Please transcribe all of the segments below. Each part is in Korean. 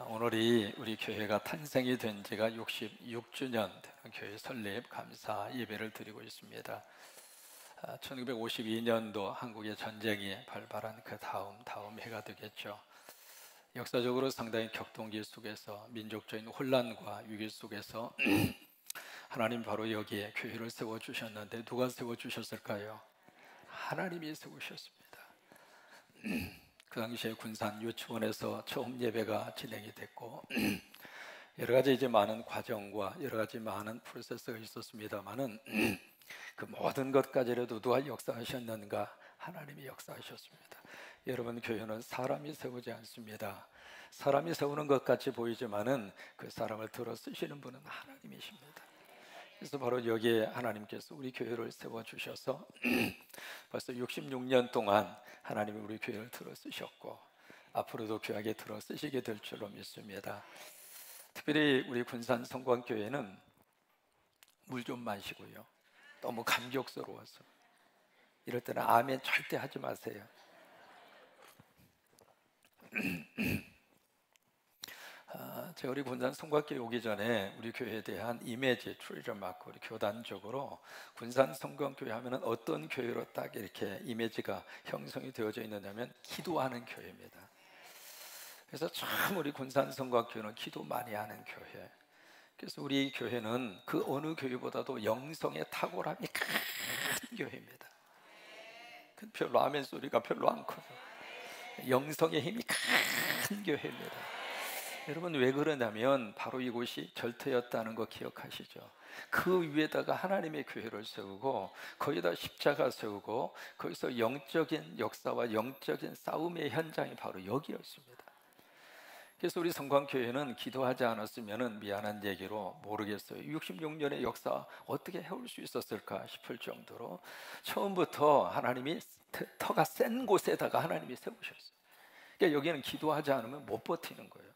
오늘이 우리 교회가 탄생이 된 지가 66주년 되는 교회 설립 감사 예배를 드리고 있습니다. 1952년도 한국의 전쟁이 발발한 그 다음 해가 되겠죠. 역사적으로 상당히 격동기 속에서 민족적인 혼란과 위기 속에서 하나님 바로 여기에 교회를 세워주셨는데 누가 세워주셨을까요? 하나님이 세우셨습니다. 그 당시에 군산 유치원에서 처음 예배가 진행이 됐고 여러 가지 이제 많은 과정과 여러 가지 많은 프로세스가 있었습니다만은 그 모든 것까지라도 누가 역사하셨는가? 하나님이 역사하셨습니다. 여러분, 교회는 사람이 세우지 않습니다. 사람이 세우는 것 같이 보이지만은 그 사람을 들어 쓰시는 분은 하나님이십니다. 그래서 바로 여기에 하나님께서 우리 교회를 세워주셔서 벌써 66년 동안 하나님이 우리 교회를 들어 쓰셨고 앞으로도 귀하게 들어 쓰시게 될 줄로 믿습니다. 특별히 우리 군산 성광교회는 물 좀 마시고요, 너무 감격스러워서 이럴 때는 아멘 절대 하지 마세요. 제가 우리 군산 성곽교회 오기 전에 우리 교회에 대한 이미지 트리저 마크, 우리 교단적으로 군산 성곽교회 하면은 어떤 교회로 딱 이렇게 이미지가 형성이 되어져 있느냐면 기도하는 교회입니다. 그래서 참 우리 군산 성곽교회는 기도 많이 하는 교회. 그래서 우리 교회는 그 어느 교회보다도 영성의 탁월함이 큰 교회입니다. 별로 아멘 소리가 별로 안 커요. 영성의 힘이 큰 교회입니다. 여러분, 왜 그러냐면 바로 이곳이 절터였다는 거 기억하시죠? 그 위에다가 하나님의 교회를 세우고 거기다 십자가 세우고 거기서 영적인 역사와 영적인 싸움의 현장이 바로 여기였습니다. 그래서 우리 성광교회는 기도하지 않았으면 미안한 얘기로 모르겠어요. 66년의 역사 어떻게 해올 수 있었을까 싶을 정도로 처음부터 하나님이 터가 센 곳에다가 하나님이 세우셨어요. 그러니까 여기는 기도하지 않으면 못 버티는 거예요.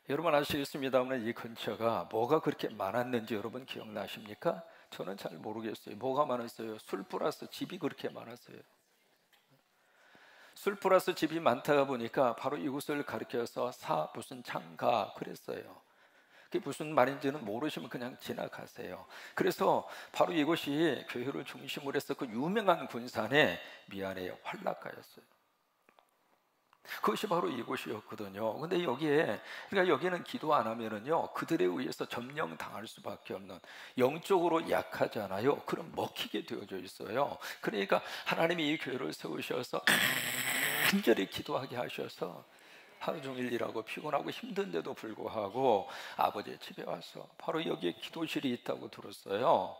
여러분 아시겠습니다만 이 근처가 뭐가 그렇게 많았는지 여러분 기억나십니까? 저는 잘 모르겠어요. 뭐가 많았어요? 술 플러스 집이 그렇게 많았어요. 술 플러스 집이 많다가 보니까 바로 이곳을 가리켜서 무슨 창가 그랬어요. 그게 무슨 말인지는 모르시면 그냥 지나가세요. 그래서 바로 이곳이 교회를 중심으로 해서 그 유명한 군산의 미안해요, 환락가였어요. 그것이 바로 이곳이었거든요. 근데 그러니까 여기는 기도 안 하면은요, 그들에 의해서 점령당할 수밖에 없는, 영적으로 약하잖아요. 그럼 먹히게 되어져 있어요. 그러니까 하나님이 이 교회를 세우셔서 간절히 기도하게 하셔서 하루 종일 일하고 피곤하고 힘든데도 불구하고 아버지의 집에 와서 바로 여기에 기도실이 있다고 들었어요.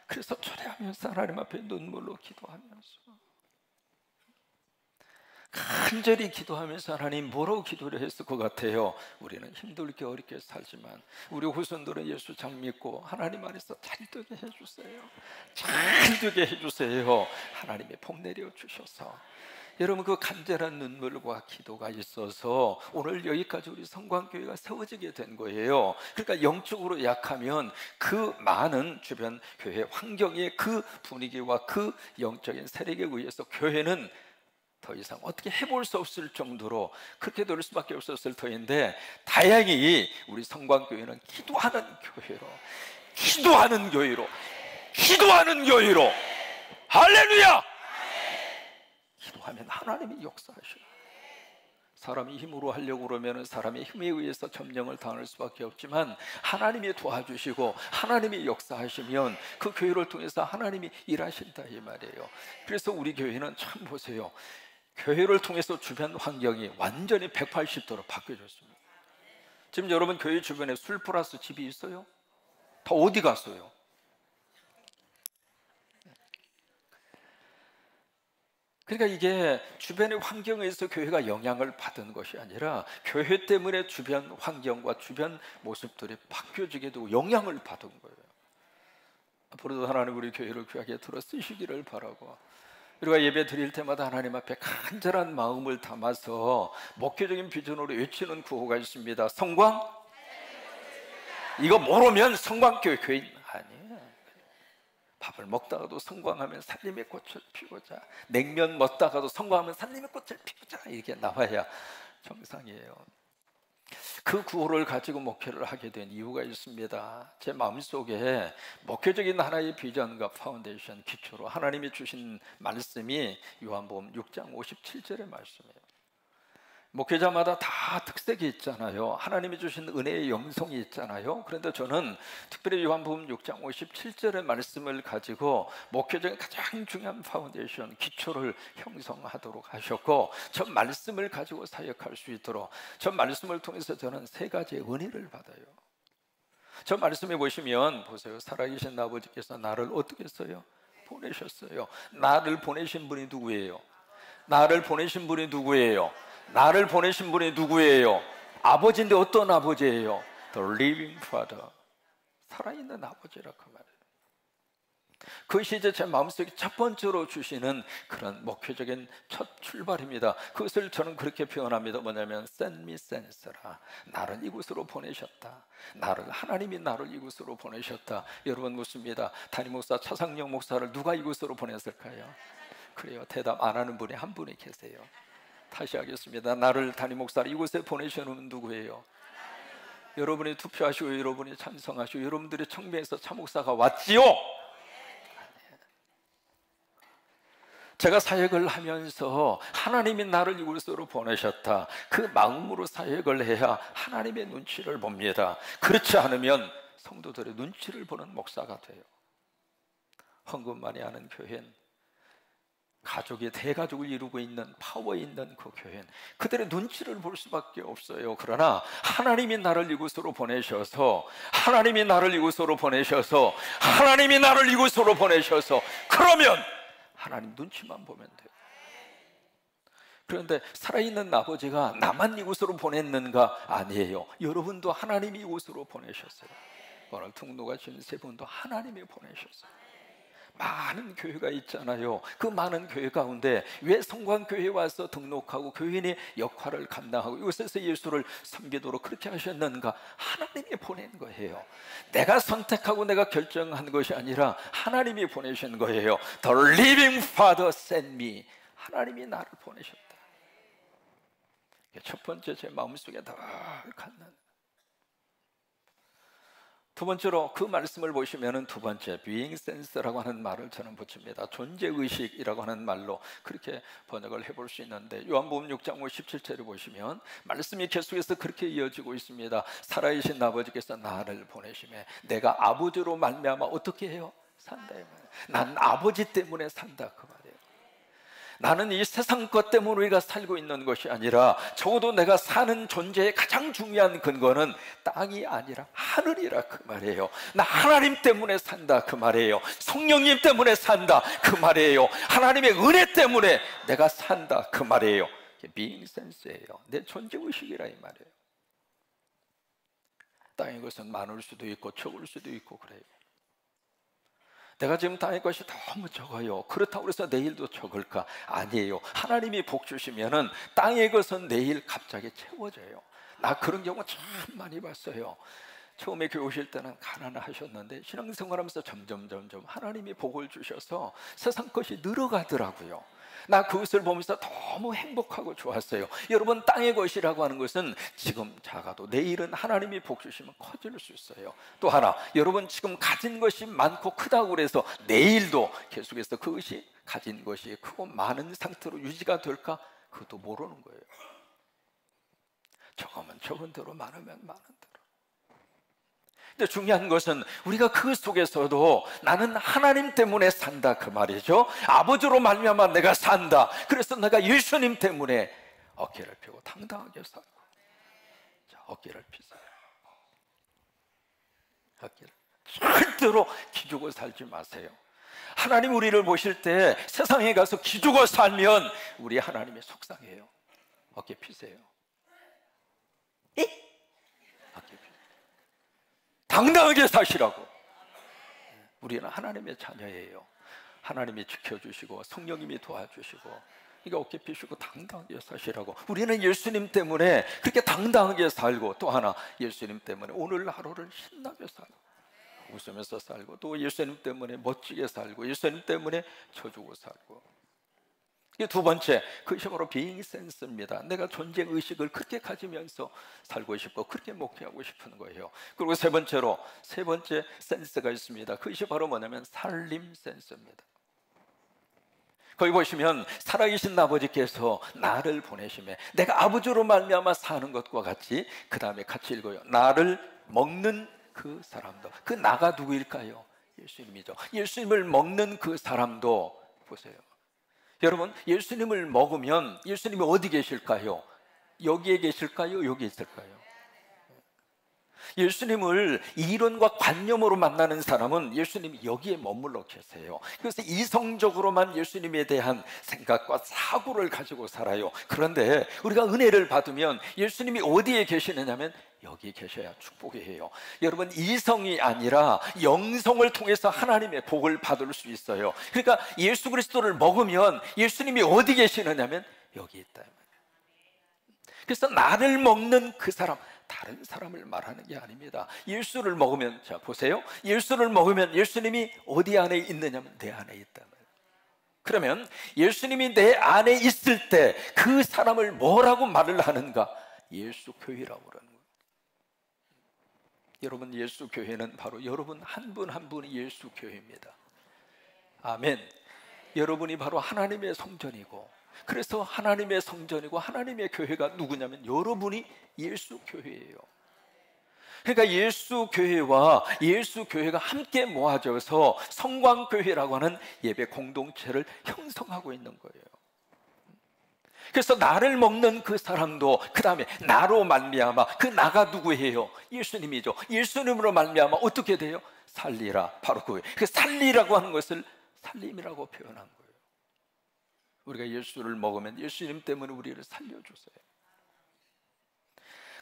그래서 초래하면서 하나님 앞에 눈물로 기도하면서 간절히 기도하면서 하나님 뭐라고 기도를 했을 것 같아요? 우리는 힘들게 어렵게 살지만 우리 후손들은 예수 잘 믿고 하나님 안에서 잘 되게 해주세요. 잘 되게 해주세요. 하나님의 복 내려주셔서 여러분 그 간절한 눈물과 기도가 있어서 오늘 여기까지 우리 성광교회가 세워지게 된 거예요. 그러니까 영적으로 약하면 그 많은 주변 교회 환경의 그 분위기와 그 영적인 세력에 의해서 교회는 더 이상 어떻게 해볼 수 없을 정도로 그렇게 될 수밖에 없었을 터인데, 다행히 우리 성광교회는 기도하는 교회로 할렐루야! 기도하면 하나님이 역사하셔요. 사람이 힘으로 하려고 그러면 사람의 힘에 의해서 점령을 당할 수밖에 없지만 하나님이 도와주시고 하나님이 역사하시면 그 교회를 통해서 하나님이 일하신다 이 말이에요. 그래서 우리 교회는 참 보세요, 교회를 통해서 주변 환경이 완전히 180도로 바뀌어졌습니다. 지금 여러분 교회 주변에 술 플러스 집이 있어요? 다 어디 갔어요? 그러니까 이게 주변의 환경에서 교회가 영향을 받은 것이 아니라 교회 때문에 주변 환경과 주변 모습들이 바뀌어지게 되고 영향을 받은 거예요. 앞으로도 하나님 우리 교회를 귀하게 들어 쓰시기를 바라고, 우리가 예배 드릴 때마다 하나님 앞에 간절한 마음을 담아서 목회적인 비전으로 외치는 구호가 있습니다. 성광? 이거 모르면 성광교회 교인 아니에요. 밥을 먹다가도 성광하면 살림의 꽃을 피우자, 냉면 먹다가도 성광하면 살림의 꽃을 피우자, 이렇게 나와야 정상이에요. 그 구호를 가지고 목회를 하게 된 이유가 있습니다. 제 마음속에 목회적인 하나의 비전과 파운데이션 기초로 하나님이 주신 말씀이 요한복음 6장 57절의 말씀이에요. 목회자마다 다 특색이 있잖아요. 하나님이 주신 은혜의 영성이 있잖아요. 그런데 저는 특별히 요한복음 6장 57절의 말씀을 가지고 목회적인 가장 중요한 파운데이션, 기초를 형성하도록 하셨고, 저 말씀을 가지고 사역할 수 있도록, 저 말씀을 통해서 저는 세 가지의 은혜를 받아요. 저 말씀에 보시면 보세요. 살아계신 아버지께서 나를 어떻게 했어요? 보내셨어요. 나를 보내신 분이 누구예요? 나를 보내신 분이 누구예요? 나를 보내신 분이 누구예요? 아버지인데 어떤 아버지예요? The living Father, 살아있는 아버지라고 말해요. 그것이 이제 제 마음속에 첫 번째로 주시는 그런 목회적인 첫 출발입니다. 그것을 저는 그렇게 표현합니다. 뭐냐면 Send me sense라, 나를 이곳으로 보내셨다. 하나님이 나를 이곳으로 보내셨다. 여러분 묻습니다. 담임 목사 차상영 목사를 누가 이곳으로 보냈을까요? 그래요. 대답 안 하는 분이 한 분이 계세요. 다시 하겠습니다. 나를 담임 목사를 이곳에 보내시는 누구예요? 여러분이 투표하시고 여러분이 찬성하시고 여러분들의 청명에서 차 목사가 왔지요? 제가 사역을 하면서 하나님이 나를 이곳으로 보내셨다, 그 마음으로 사역을 해야 하나님의 눈치를 봅니다. 그렇지 않으면 성도들의 눈치를 보는 목사가 돼요. 헌금 많이 하는 교회는, 가족이 대가족을 이루고 있는 파워 있는 그 교회는 그들의 눈치를 볼 수밖에 없어요. 그러나 하나님이 나를 이곳으로 보내셔서 그러면 하나님 눈치만 보면 돼요. 그런데 살아있는 아버지가 나만 이곳으로 보냈는가? 아니에요. 여러분도 하나님이 이곳으로 보내셨어요. 오늘 등록하신 세 분도 하나님이 보내셨어요. 많은 교회가 있잖아요. 그 많은 교회 가운데 왜 성광교회에 와서 등록하고 교인의 역할을 감당하고 이곳에서 예수를 섬기도록 그렇게 하셨는가? 하나님이 보낸 거예요. 내가 선택하고 내가 결정한 것이 아니라 하나님이 보내신 거예요. The living Father sent me. 하나님이 나를 보내셨다. 첫 번째 제 마음속에 늘 갖는. 두 번째로 그 말씀을 보시면은 두 번째 being sense라고 하는 말을 저는 붙입니다. 존재의식이라고 하는 말로 그렇게 번역을 해볼 수 있는데, 요한복음 6장 57절에 보시면 말씀이 계속해서 그렇게 이어지고 있습니다. 살아계신 아버지께서 나를 보내심에 내가 아버지로 말미암아 어떻게 해요? 산다. 난 아버지 때문에 산다 그 말이에요. 나는 이 세상 것 때문에 우리가 살고 있는 것이 아니라, 적어도 내가 사는 존재의 가장 중요한 근거는 땅이 아니라 하늘이라 그 말이에요. 나 하나님 때문에 산다 그 말이에요. 성령님 때문에 산다 그 말이에요. 하나님의 은혜 때문에 내가 산다 그 말이에요. being sense예요. 내 존재의식이라 이 말이에요. 땅의 것은 많을 수도 있고 적을 수도 있고 그래요. 내가 지금 땅의 것이 너무 적어요. 그렇다고 해서 내일도 적을까? 아니에요. 하나님이 복 주시면은 땅의 것은 내일 갑자기 채워져요. 나 그런 경우 참 많이 봤어요. 처음에 교회 오실 때는 가난하셨는데 신앙생활하면서 점점 하나님이 복을 주셔서 세상 것이 늘어가더라고요. 나 그것을 보면서 너무 행복하고 좋았어요. 여러분, 땅의 것이라고 하는 것은 지금 작아도 내일은 하나님이 복 주시면 커질 수 있어요. 또 하나, 여러분 지금 가진 것이 많고 크다고 그래서 내일도 계속해서 그것이 가진 것이 크고 많은 상태로 유지가 될까? 그것도 모르는 거예요. 적으면 적은 대로, 많으면 많은 대로. 근데 중요한 것은 우리가 그 속에서도 나는 하나님 때문에 산다 그 말이죠. 아버지로 말미암아 내가 산다. 그래서 내가 예수님 때문에 어깨를 펴고 당당하게 살고. 자, 어깨를 피세요. 어깨를. 절대로 기죽어 살지 마세요. 하나님 우리를 보실 때 세상에 가서 기죽어 살면 우리 하나님이 속상해요. 어깨 피세요. 당당하게 사시라고. 우리는 하나님의 자녀예요. 하나님이 지켜주시고 성령님이 도와주시고, 이게 어깨 피시고 당당하게 사시라고. 우리는 예수님 때문에 그렇게 당당하게 살고, 또 하나 예수님 때문에 오늘 하루를 신나게 살고 웃으면서 살고, 또 예수님 때문에 멋지게 살고, 예수님 때문에 쳐주고 살고. 이 두 번째, 그것이 바로 being sense입니다. 내가 존재 의식을 그렇게 가지면서 살고 싶고 그렇게 목회하고 싶은 거예요. 그리고 세 번째로, 세 번째 센스가 있습니다. 그것이 바로 뭐냐면 살림 센스입니다. 거기 보시면 살아계신 아버지께서 나를 보내심에 내가 아버지로 말미암아 사는 것과 같이, 그 다음에 같이 읽어요. 나를 먹는 그 사람도, 그 나가 누구일까요? 예수님이죠. 예수님을 먹는 그 사람도, 보세요 여러분, 예수님을 먹으면 예수님이 어디 계실까요? 여기에 계실까요? 여기 있을까요? 예수님을 이론과 관념으로 만나는 사람은 예수님이 여기에 머물러 계세요. 그래서 이성적으로만 예수님에 대한 생각과 사고를 가지고 살아요. 그런데 우리가 은혜를 받으면 예수님이 어디에 계시느냐면 여기 계셔야 축복이에요. 여러분, 이성이 아니라 영성을 통해서 하나님의 복을 받을 수 있어요. 그러니까 예수 그리스도를 먹으면 예수님이 어디 계시느냐면 여기 있다. 그래서 나를 먹는 그 사람, 다른 사람을 말하는 게 아닙니다. 예수를 먹으면, 자 보세요, 예수를 먹으면 예수님이 어디 안에 있느냐면 내 안에 있다. 그러면 예수님이 내 안에 있을 때 그 사람을 뭐라고 말을 하는가? 예수 교회라고 그러는 거예요. 여러분, 예수 교회는 바로 여러분 한 분 한 분이 예수 교회입니다. 아멘. 여러분이 바로 하나님의 성전이고, 그래서 하나님의 성전이고 하나님의 교회가 누구냐면 여러분이 예수 교회예요. 그러니까 예수 교회와 예수 교회가 함께 모아져서 성광교회라고 하는 예배 공동체를 형성하고 있는 거예요. 그래서 나를 먹는 그 사람도 그 다음에 나로 말미암아, 그 나가 누구예요? 예수님이죠. 예수님으로 말미암아 어떻게 돼요? 살리라. 바로 그거예요. 그 살리라고 하는 것을 살림이라고 표현한 거예요. 우리가 예수를 먹으면 예수님 때문에 우리를 살려주세요.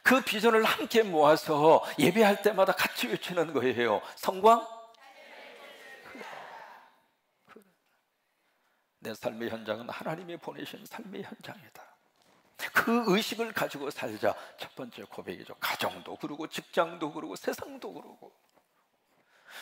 그 비전을 함께 모아서 예배할 때마다 같이 외치는 거예요. 성광? 내 삶의 현장은 하나님이 보내신 삶의 현장이다. 그 의식을 가지고 살자. 첫 번째 고백이죠. 가정도 그러고 직장도 그러고 세상도 그러고.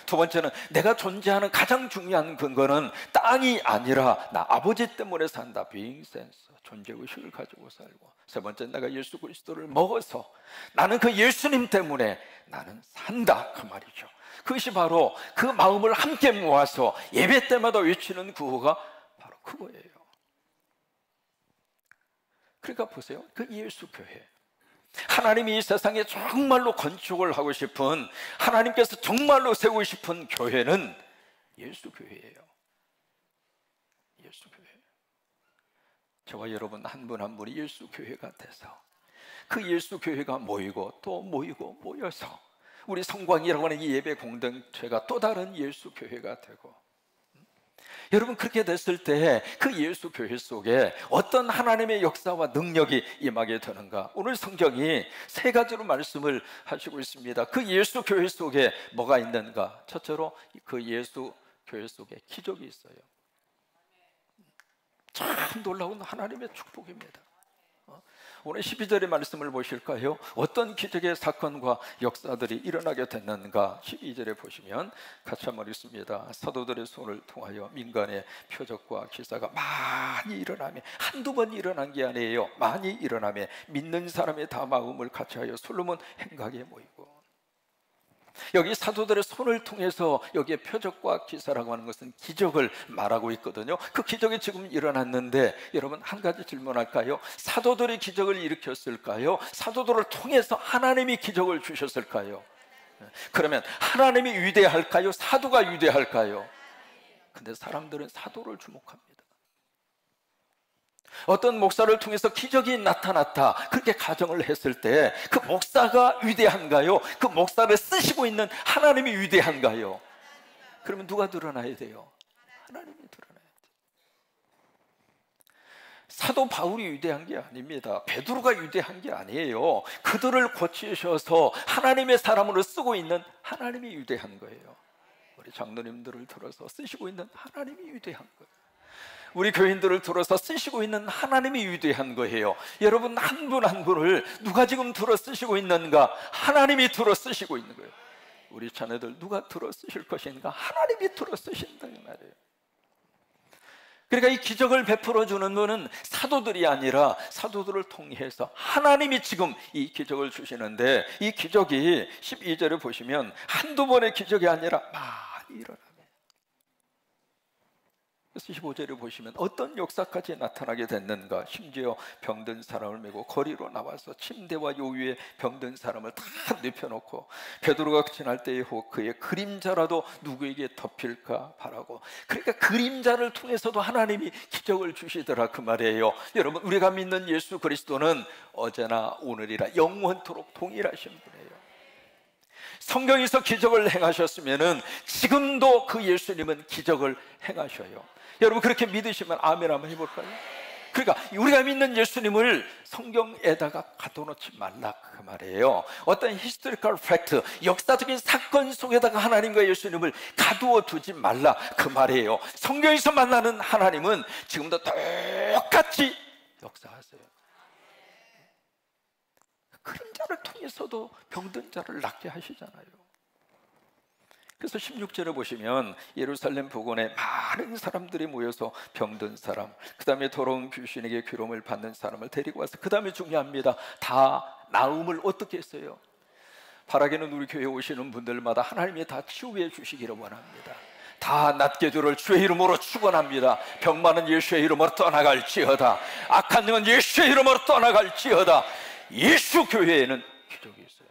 두 번째는 내가 존재하는 가장 중요한 근거는 땅이 아니라 나 아버지 때문에 산다. being sense, 존재의식을 가지고 살고. 세 번째는 내가 예수 그리스도를 먹어서 나는 그 예수님 때문에 나는 산다, 그 말이죠. 그것이 바로 그 마음을 함께 모아서 예배 때마다 외치는 구호가 바로 그거예요. 그러니까 보세요, 그 예수 교회, 하나님이 이 세상에 정말로 건축을 하고 싶은, 하나님께서 정말로 세우고 싶은 교회는 예수 교회예요. 예수 교회. 저와 여러분 한 분 한 분이 예수 교회가 돼서 그 예수 교회가 모이고 또 모이고 모여서 우리 성광이라고 하는 이 예배 공동체가 또 다른 예수 교회가 되고, 여러분 그렇게 됐을 때 그 예수 교회 속에 어떤 하나님의 역사와 능력이 임하게 되는가? 오늘 성경이 세 가지로 말씀을 하시고 있습니다. 그 예수 교회 속에 뭐가 있는가? 첫째로 그 예수 교회 속에 기적이 있어요. 참 놀라운 하나님의 축복입니다. 오늘 12절의 말씀을 보실까요? 어떤 기적의 사건과 역사들이 일어나게 됐는가? 12절에 보시면 같이 한번 읽습니다. 사도들의 손을 통하여 민간의 표적과 기사가 많이 일어나며, 한두 번 일어난 게 아니에요. 많이 일어나며 믿는 사람의 다 마음을 같이하여 솔로몬 행각에 모이고. 여기 사도들의 손을 통해서 여기에 표적과 기사라고 하는 것은 기적을 말하고 있거든요. 그 기적이 지금 일어났는데 여러분 한 가지 질문할까요? 사도들이 기적을 일으켰을까요? 사도들을 통해서 하나님이 기적을 주셨을까요? 그러면 하나님이 위대할까요? 사도가 위대할까요? 근데 사람들은 사도를 주목합니다. 어떤 목사를 통해서 기적이 나타났다, 그렇게 가정을 했을 때 그 목사가 위대한가요? 그 목사를 쓰시고 있는 하나님이 위대한가요? 그러면 누가 드러나야 돼요? 하나님이 드러나야 돼요. 사도 바울이 위대한 게 아닙니다. 베드로가 위대한 게 아니에요. 그들을 고치셔서 하나님의 사람으로 쓰고 있는 하나님이 위대한 거예요. 우리 장로님들을 들어서 쓰시고 있는 하나님이 위대한 거예요. 우리 교인들을 들어서 쓰시고 있는 하나님이 위대한 거예요. 여러분 한 분 한 분을 누가 지금 들어 쓰시고 있는가? 하나님이 들어 쓰시고 있는 거예요. 우리 자녀들 누가 들어 쓰실 것인가? 하나님이 들어 쓰신다는 말이에요. 그러니까 이 기적을 베풀어 주는 분은 사도들이 아니라 사도들을 통해서 하나님이 지금 이 기적을 주시는데, 이 기적이 12절에 보시면 한두 번의 기적이 아니라 많이 일어나요. 그래서 15절에 보시면 어떤 역사까지 나타나게 됐는가. 심지어 병든 사람을 메고 거리로 나와서 침대와 요 위에 병든 사람을 다 눕혀놓고 베드로가 지날 때에 그의 그림자라도 누구에게 덮일까 바라고. 그러니까 그림자를 통해서도 하나님이 기적을 주시더라 그 말이에요. 여러분, 우리가 믿는 예수 그리스도는 어제나 오늘이라 영원토록 동일하신 분이에요. 성경에서 기적을 행하셨으면 지금도 그 예수님은 기적을 행하셔요. 여러분, 그렇게 믿으시면 아멘 한번 해볼까요? 그러니까 우리가 믿는 예수님을 성경에다가 가둬놓지 말라 그 말이에요. 어떤 히스토리컬 팩트, 역사적인 사건 속에다가 하나님과 예수님을 가두어 두지 말라 그 말이에요. 성경에서 만나는 하나님은 지금도 똑같이 역사하세요. 그림자를 통해서도 병든 자를 낫게 하시잖아요. 그래서 16절에 보시면 예루살렘 부근에 많은 사람들이 모여서 병든 사람, 그 다음에 더러운 귀신에게 괴로움을 받는 사람을 데리고 와서, 그 다음에 중요합니다, 다 나음을 어떻게 했어요? 바라기는 우리 교회에 오시는 분들마다 하나님이 다 치유해 주시기를 원합니다. 다 낫게 되를 주의 이름으로 축원합니다. 병 많은 예수의 이름으로 떠나갈지어다. 악한 영은 예수의 이름으로 떠나갈지어다. 예수 교회에는 기적이 있어요.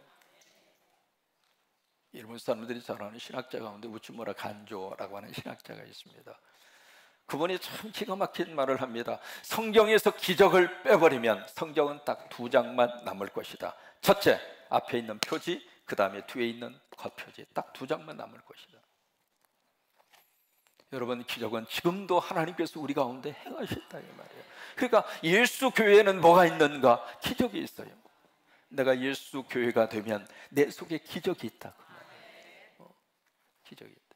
일본 사람들이 잘 아는 신학자 가운데 우츠무라 간조라고 하는 신학자가 있습니다. 그분이 참 기가 막힌 말을 합니다. 성경에서 기적을 빼버리면 성경은 딱 두 장만 남을 것이다. 첫째, 앞에 있는 표지, 그 다음에 뒤에 있는 겉표지, 딱 두 장만 남을 것이다. 여러분, 기적은 지금도 하나님께서 우리 가운데 행하신다 이 말이에요. 그러니까 예수 교회에는 뭐가 있는가? 기적이 있어요. 내가 예수 교회가 되면 내 속에 기적이 있다. 기적이 있다.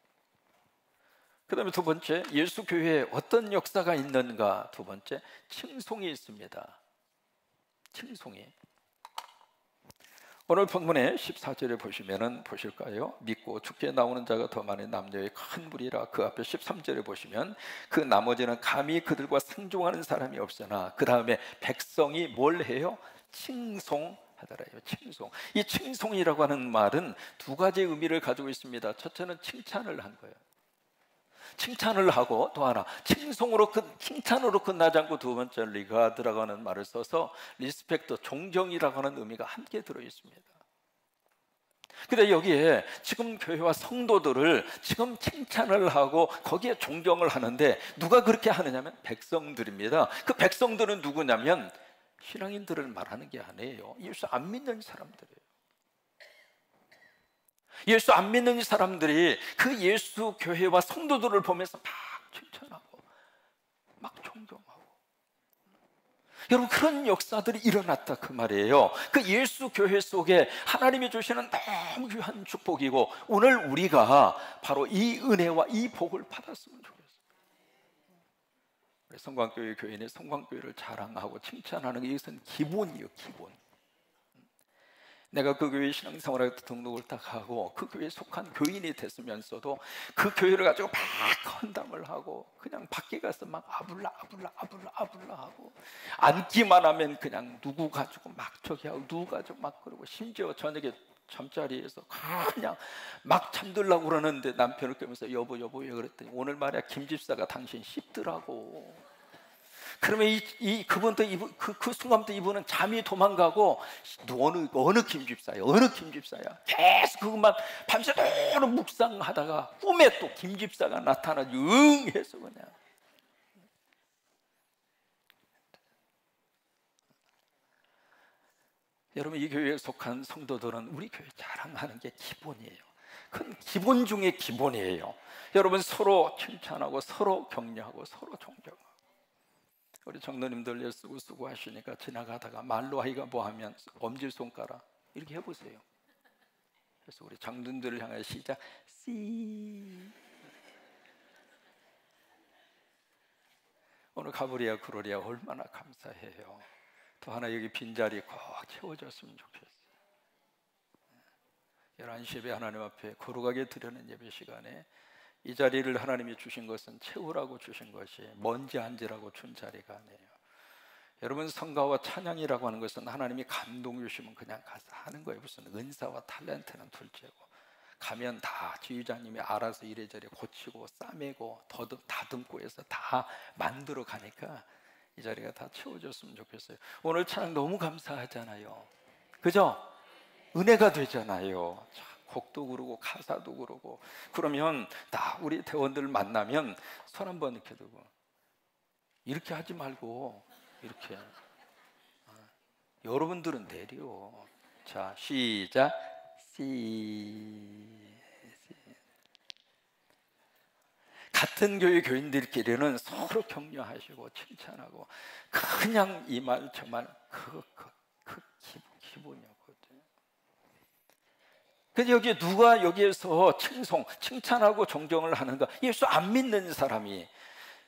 그 다음에 두 번째, 예수 교회에 어떤 역사가 있는가? 두 번째, 칭송이 있습니다. 칭송이. 오늘 본문의 14절에 보시면은 보실까요? 믿고 죽게 나오는 자가 더 많은 남녀의 큰 무리라. 그 앞에 13절에 보시면 그 나머지는 감히 그들과 상종하는 사람이 없으나, 그 다음에 백성이 뭘 해요? 칭송하더라요. 칭송. 이 칭송이라고 하는 말은 두 가지 의미를 가지고 있습니다. 첫째는 칭찬을 한 거예요. 칭찬을 하고, 또 하나 칭송으로 칭찬으로 끝나지 않고, 두 번째 리가드라고 하는 말을 써서 리스펙트, 존경이라고 하는 의미가 함께 들어 있습니다. 근데 여기에 지금 교회와 성도들을 지금 칭찬을 하고 거기에 존경을 하는데, 누가 그렇게 하느냐면 백성들입니다. 그 백성들은 누구냐면 신앙인들을 말하는 게 아니에요. 예수 안 믿는 사람들이에요. 예수 안 믿는 사람들이 그 예수 교회와 성도들을 보면서 막 칭찬하고 막 존경하고, 여러분, 그런 역사들이 일어났다 그 말이에요. 그 예수 교회 속에 하나님이 주시는 너무 귀한 축복이고, 오늘 우리가 바로 이 은혜와 이 복을 받았으면 좋겠어요. 성광교회 교인의 성광교회를 자랑하고 칭찬하는 게, 이것은 기본이에요. 기본. 내가 그 교회 신앙생활에 등록을 딱 하고 그 교회에 속한 교인이 됐으면서도 그 교회를 가지고 막 헌담을 하고 그냥 밖에 가서 막 아불라 하고, 앉기만 하면 그냥 누구 가지고 막 저기 하고, 누구 가지고 막 그러고, 심지어 저녁에 잠자리에서 그냥 막 잠들라고 그러는데 남편을 끄면서 여보 왜 그랬더니, 오늘 말이야 김 집사가 당신 씹더라고. 그러면 그분도 그 순간부터 이분은 잠이 도망가고, 어느 김집사야, 어느 김집사야, 계속 그것만 밤새도록 묵상하다가 꿈에 또 김집사가 나타나지 응해서 그냥. 여러분, 이 교회에 속한 성도들은 우리 교회 자랑하는 게 기본이에요. 큰 기본 중에 기본이에요. 여러분, 서로 칭찬하고 서로 격려하고 서로 존경하고. 우리 장로님들 쓰고 하시니까 지나가다가 말로 하기가 뭐하면 엄지손가락 이렇게 해보세요. 그래서 우리 장로님들을 향해 시작. 씨. 오늘 가브리아 그로리아 얼마나 감사해요. 또 하나 여기 빈자리 꼭 채워졌으면 좋겠어요. 11시 예배 하나님 앞에 거룩하게 드리는 예배 시간에 이 자리를 하나님이 주신 것은 채우라고 주신 것이 먼지 앉으라고 준 자리가 아니에요. 여러분, 성가와 찬양이라고 하는 것은 하나님이 감동 주시면 그냥 가서 하는 거예요. 무슨 은사와 탤런트는 둘째고, 가면 다 지휘자님이 알아서 이래저래 고치고 싸매고 다듬고 해서 다 만들어 가니까 이 자리가 다 채워졌으면 좋겠어요. 오늘 찬양 너무 감사하잖아요. 그죠? 은혜가 되잖아요. 곡도 그러고 가사도 그러고. 그러면 다 우리 대원들 만나면 손 한번 이렇게 들고, 이렇게 하지 말고 이렇게. 여러분들은 내려. 자, 시작. 같은 교회 교인들끼리는 서로 격려하시고 칭찬하고, 그냥 이 말 저 말 그 기본이었거든요. 근데 여기 누가 여기에서 칭찬하고 존경을 하는가? 예수 안 믿는 사람이.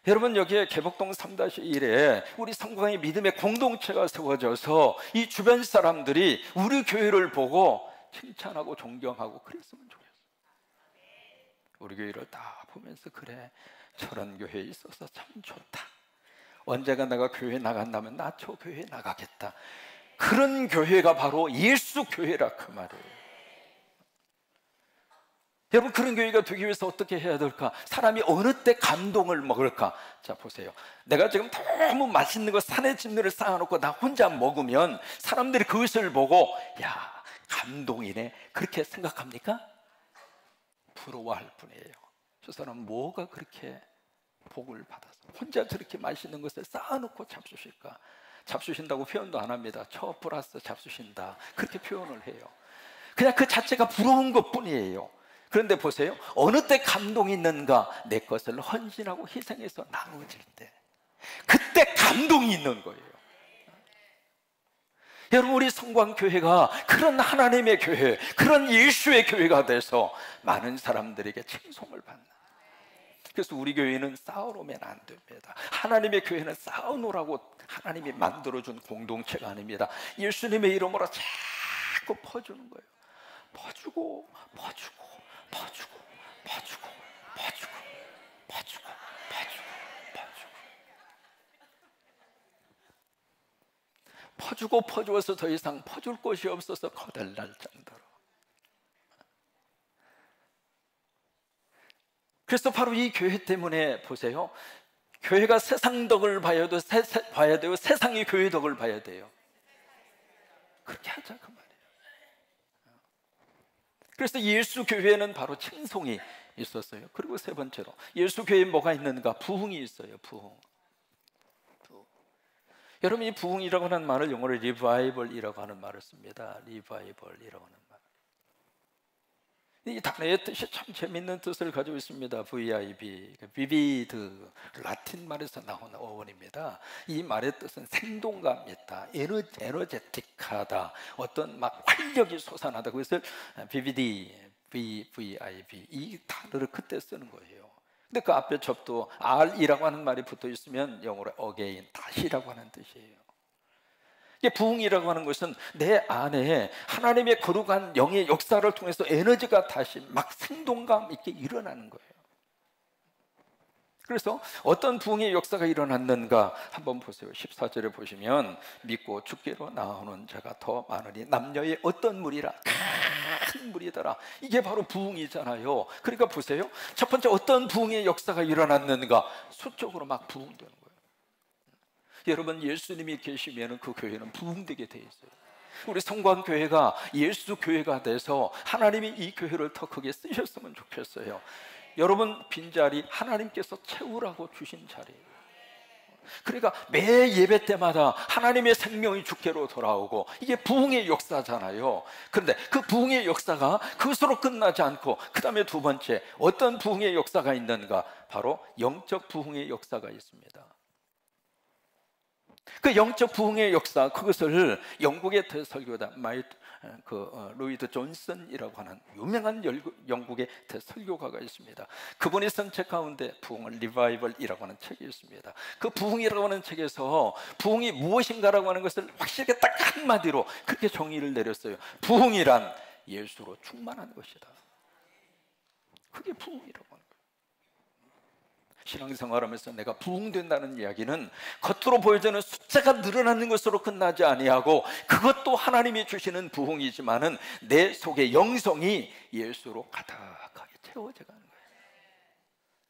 여러분, 여기에 개복동 3-1에 우리 성광의 믿음의 공동체가 세워져서 이 주변 사람들이 우리 교회를 보고 칭찬하고 존경하고 그랬으면 좋겠어요. 우리 교회를 다 보면서, 그래, 저런 교회에 있어서 참 좋다. 언제가 내가 교회 나간다면 나 저 교회에 나가겠다. 그런 교회가 바로 예수 교회라, 그 말이에요. 여러분, 그런 교회가 되기 위해서 어떻게 해야 될까? 사람이 어느 때 감동을 먹을까? 자, 보세요. 내가 지금 너무 맛있는 거 산에 진미를 쌓아놓고 나 혼자 먹으면 사람들이 그것을 보고, 야, 감동이네, 그렇게 생각합니까? 부러워할 뿐이에요. 저 사람 뭐가 그렇게 복을 받아서 혼자 저렇게 맛있는 것을 쌓아놓고 잡수실까? 잡수신다고 표현도 안 합니다. 처 플러스 잡수신다, 그렇게 표현을 해요. 그냥 그 자체가 부러운 것 뿐이에요. 그런데 보세요. 어느 때 감동이 있는가? 내 것을 헌신하고 희생해서 나눠질 때, 그때 감동이 있는 거예요. 여러분, 우리 성광교회가 그런 하나님의 교회, 그런 예수의 교회가 돼서 많은 사람들에게 칭송을 받는. 그래서 우리 교회는 싸우면 안 됩니다. 하나님의 교회는 싸우노라고 하나님이 만들어준 공동체가 아닙니다. 예수님의 이름으로 자꾸 퍼주는 거예요. 퍼주고 퍼주고 퍼주고 퍼주고 퍼주고 퍼주고 퍼주고 퍼주고 퍼주어서 더 이상 퍼줄 곳이 없어서 거덜날 정도로. 그래서 바로 이 교회 때문에 보세요. 교회가 세상 덕을 봐야 되고 세상이 교회 덕을 봐야 돼요. 그렇게 하자, 그 말이에요. 그래서 예수 교회는 바로 칭송이 있었어요. 그리고 세 번째로 예수 교회에 뭐가 있는가? 부흥이 있어요. 부흥. 여러분, 이 부흥이라고 하는 말을 영어로 리바이벌이라고 하는 말을 씁니다. 리바이벌이라고 하는 말. 이 단어의 뜻이 참 재밌는 뜻을 가지고 있습니다. VIB, 비비드, 라틴 말에서 나오는 어원입니다. 이 말의 뜻은 생동감 있다, 에너제틱하다, 어떤 막 활력이 솟아나다. 그것을 VIB, 이 단어를 그때 쓰는 거예요. 근데 그 앞에 접도 R이라고 하는 말이 붙어 있으면 영어로 again, 다시라고 하는 뜻이에요. 부흥이라고 하는 것은 내 안에 하나님의 거룩한 영의 역사를 통해서 에너지가 다시 막 생동감 있게 일어나는 거예요. 그래서 어떤 부흥의 역사가 일어났는가 한번 보세요. 14절에 보시면 믿고 주께로 나오는 자가 더 많으니 남녀의 어떤 무리라, 큰 무리더라. 이게 바로 부흥이잖아요. 그러니까 보세요. 첫 번째, 어떤 부흥의 역사가 일어났는가? 수적으로 막 부흥되는 거예요. 여러분, 예수님이 계시면 그 교회는 부흥되게 돼 있어요. 우리 성광교회가 예수 교회가 돼서 하나님이 이 교회를 더 크게 쓰셨으면 좋겠어요. 여러분, 빈자리 하나님께서 채우라고 주신 자리예요. 그러니까 매 예배 때마다 하나님의 생명이 주께로 돌아오고, 이게 부흥의 역사잖아요. 그런데 그 부흥의 역사가 그것으로 끝나지 않고 그 다음에 두 번째, 어떤 부흥의 역사가 있는가? 바로 영적 부흥의 역사가 있습니다. 그 영적 부흥의 역사, 그것을 영국의 대설교다 로이드 존슨이라고 하는 유명한 영국의 대설교가가 있습니다. 그분이 쓴 책 가운데 부흥을 리바이벌이라고 하는 책이 있습니다. 그 부흥이라고 하는 책에서 부흥이 무엇인가라고 하는 것을 확실하게 딱 한마디로 그렇게 정의를 내렸어요. 부흥이란 예수로 충만한 것이다. 그게 부흥이라고 하는 거예요. 신앙생활하면서 내가 부흥된다는 이야기는 겉으로 보여지는 숫자가 늘어나는 것으로 끝나지 아니하고, 그것도 하나님이 주시는 부흥이지만은 내 속의 영성이 예수로 가득하게 채워져 가는 거예요.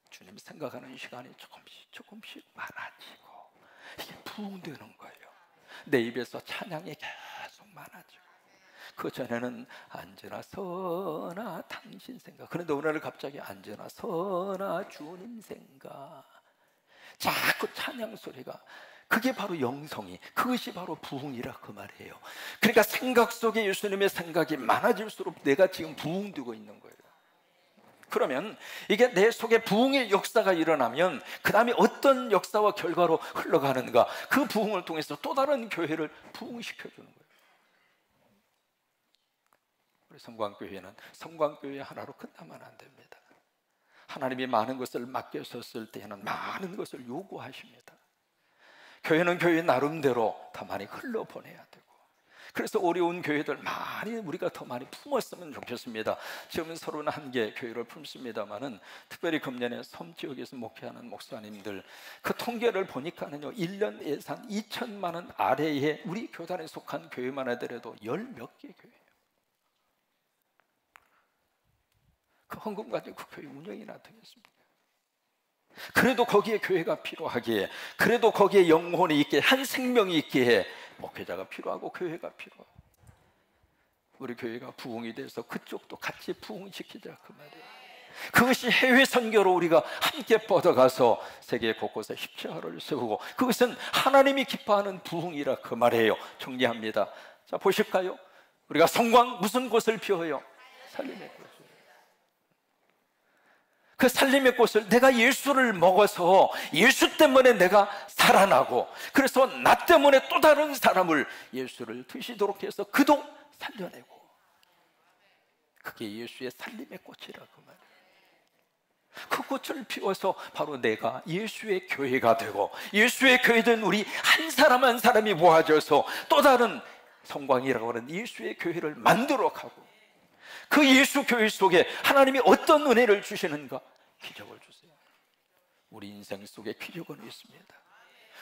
주님 생각하는 시간이 조금씩 많아지고, 이게 부흥되는 거예요. 내 입에서 찬양이 계속 많아지고. 그 전에는 언제나 서나 당신 생각, 그런데 오늘 갑자기 언제나 서나 주님 생각, 자꾸 찬양 소리가, 그게 바로 영성이, 그것이 바로 부흥이라 그 말이에요. 그러니까 생각 속에 예수님의 생각이 많아질수록 내가 지금 부흥되고 있는 거예요. 그러면 이게 내 속에 부흥의 역사가 일어나면 그 다음에 어떤 역사와 결과로 흘러가는가, 그 부흥을 통해서 또 다른 교회를 부흥시켜주는 거예요. 우리 성광교회는 성광교회 하나로 끝나면 안 됩니다. 하나님이 많은 것을 맡겨섰을 때에는 많은 것을 요구하십니다. 교회는 교회 나름대로 더 많이 흘러보내야 되고, 그래서 어려운 교회들 많이 우리가 더 많이 품었으면 좋겠습니다. 지금은 31개 교회를 품습니다만은, 특별히 금년에 섬 지역에서 목회하는 목사님들 그 통계를 보니까는요, 1년 예산 2천만 원 아래에 우리 교단에 속한 교회만 하더라도 10몇 개 교회예요. 그 헌금 가지고 그 교회 운영이나 되겠습니까? 그래도 거기에 교회가 필요하기에, 그래도 거기에 영혼이 있기에, 한 생명이 있기에 목회자가 필요하고 교회가 필요하고, 우리 교회가 부흥이 돼서 그쪽도 같이 부흥시키자 그 말이에요. 그것이 해외 선교로 우리가 함께 뻗어가서 세계 곳곳에 십자가를 세우고, 그것은 하나님이 기뻐하는 부흥이라 그 말이에요. 정리합니다. 자, 보실까요? 우리가 성광 무슨 꽃을 피워요? 살림의 꽃. 그 살림의 꽃을, 내가 예수를 먹어서 예수 때문에 내가 살아나고, 그래서 나 때문에 또 다른 사람을 예수를 드시도록 해서 그도 살려내고, 그게 예수의 살림의 꽃이라 그 말이에요. 그 꽃을 피워서 바로 내가 예수의 교회가 되고, 예수의 교회된 우리 한 사람 한 사람이 모아져서 또 다른 성광이라고 하는 예수의 교회를 만들어 가고, 그 예수 교회 속에 하나님이 어떤 은혜를 주시는가? 기적을 주세요. 우리 인생 속에 기적은 있습니다.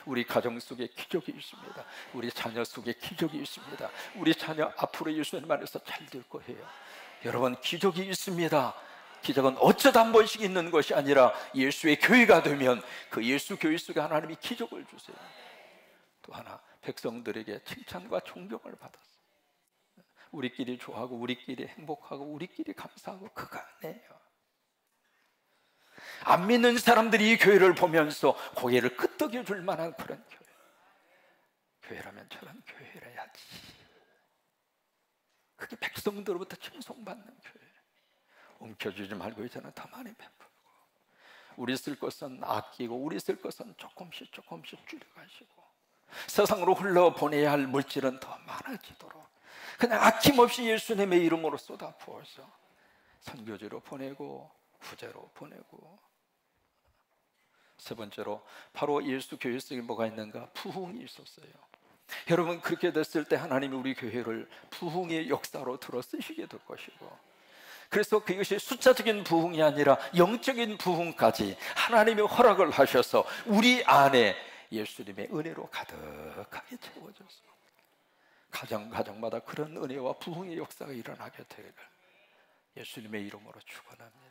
우리 가정 속에 기적이 있습니다. 우리 자녀 속에 기적이 있습니다. 우리 자녀 앞으로 예수님 안에서 잘 될 거예요. 여러분, 기적이 있습니다. 기적은 어쩌다 한 번씩 있는 것이 아니라 예수의 교회가 되면 그 예수 교회 속에 하나님이 기적을 주세요. 또 하나, 백성들에게 칭찬과 존경을 받았어요. 우리끼리 좋아하고 우리끼리 행복하고 우리끼리 감사하고 그거 아니에요. 안 믿는 사람들이 이 교회를 보면서 고개를 끄덕여 줄 만한 그런 교회. 교회라면 저런 교회를 해야지. 그게 백성들로부터 칭송받는 교회. 움켜쥐지 말고 이제는 더 많이 베풀고, 우리 쓸 것은 아끼고 우리 쓸 것은 조금씩 줄여가시고, 세상으로 흘러보내야 할 물질은 더 많아지도록 그냥 아낌없이 예수님의 이름으로 쏟아부어서 선교지로 보내고 후제로 보내고. 세 번째로, 바로 예수 교회 속에 뭐가 있는가? 부흥이 있었어요. 여러분, 그렇게 됐을 때 하나님이 우리 교회를 부흥의 역사로 들어 쓰시게 될 것이고, 그래서 그것이 숫자적인 부흥이 아니라 영적인 부흥까지 하나님이 허락을 하셔서 우리 안에 예수님의 은혜로 가득하게 채워져서 가정마다 그런 은혜와 부흥의 역사가 일어나게 되기를 예수님의 이름으로 축원합니다.